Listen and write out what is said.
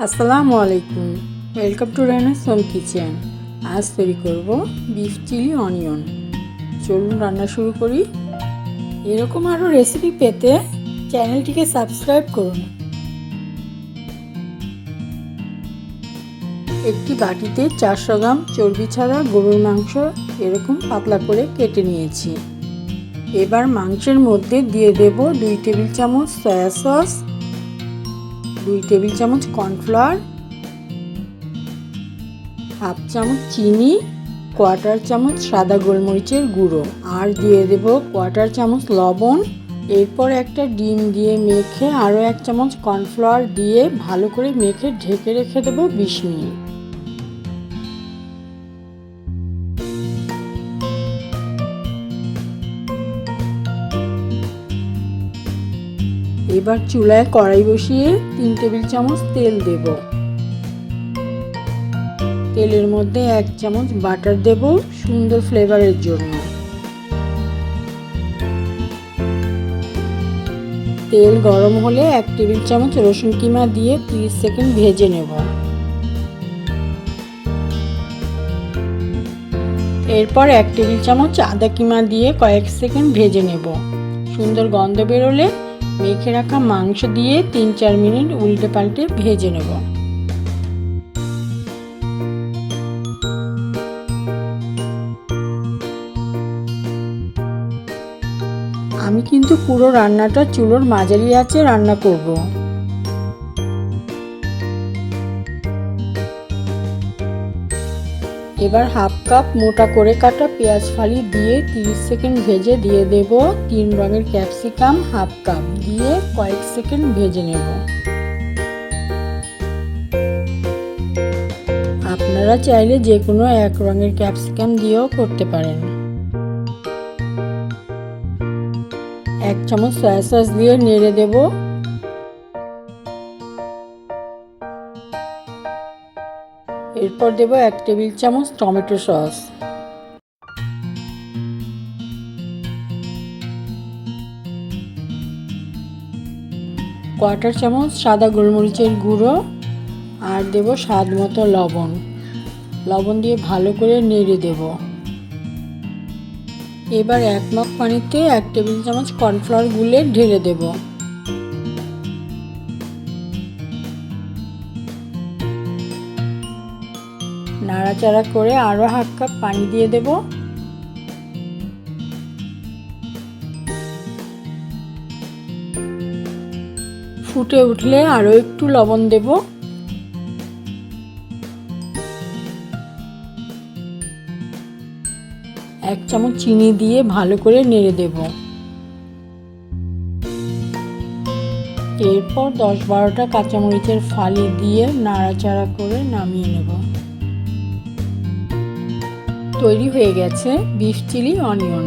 আসসালামু আলাইকুম, welcome to রান্নাস home kitchen. আজ তৈরি করব বিফ চিলি অনিয়ন। চলুন রান্না শুরু করি। এরকম আরও রেসিপি পেতে চ্যানেলটিকে সাবস্ক্রাইব করুন। একটি বাটিতে 400 গ্রাম চর্বি ছাড়া গরুর মাংস এরকম পাতলা করে কেটে নিয়েছি। এবার মাংসের মধ্যে দিয়ে দেব 2 টেবিল চামচ সয়া সস, 2 টেবিল চামচ কর্নফ্লাওয়ার, হাফ চামচ চিনি, কোয়ার্টার চামচ সাদা গোলমরিচের গুঁড়ো, আর দিয়ে দেব কোয়ার্টার চামচ লবণ। এরপর একটা ডিম দিয়ে মেখে আরও 1 চামচ কর্নফ্লাওয়ার দিয়ে ভালো করে মেখে ঢেকে রেখে দেব 20 মিনিট। এবার চুলায় কড়াই বসিয়ে 3 টেবিল চামচ তেল দেব। তেলের মধ্যে 1 চামচ বাটার দেব সুন্দর ফ্লেভারের জন্য। তেল গরম হলে 1 টেবিল চামচ রসুন কিমা দিয়ে 30 সেকেন্ড ভেজে নেব। এরপর 1 টেবিল চামচ আদা কিমা দিয়ে কয়েক সেকেন্ড ভেজে নেব। সুন্দর গন্ধ বেরোলে মেখে রাখা মাংস দিয়ে 3-4 মিনিট উল্টে পাল্টে ভেজে নেব। আমি কিন্তু পুরো রান্নাটা চুলোর মাঝারি আঁচে রান্না করব। এবার হাফ কাপ মোটা করে কাটা পেঁয়াজ ফালি দিয়ে 30 সেকেন্ড ভেজে দিয়ে দেব 3 রঙের ক্যাপসিকাম হাফ কাপ দিয়ে কয়েক সেকেন্ড ভেজে নেব। আপনারা চাইলে যে কোনো 1 রঙের ক্যাপসিকাম দিয়েও করতে পারেন। 1 চামচ সয়া সস দিয়ে নেড়ে দেব। এরপর দেব 1 টেবিল চামচ টমেটো সস, কোয়ার্টার চামচ সাদা গোলমরিচের গুঁড়ো, আর দেব স্বাদ মতো লবণ। লবণ দিয়ে ভালো করে নেড়ে দেব। এবার 1 মগ পানিতে 1 টেবিল চামচ কর্নফ্লাওয়ার গুলে ঢেলে দেব। নাড়াচাড়া করে আরও হাফ কাপ পানি দিয়ে দেব। ফুটে উঠলে আরও একটু লবণ দেব। এক চামচ চিনি দিয়ে ভালো করে নেড়ে দেব। এরপর 10-12টা কাঁচামরিচের ফালি দিয়ে নাড়াচাড়া করে নামিয়ে নেব। তৈরি হয়ে গেছে বিফ চিলি অনিয়ন।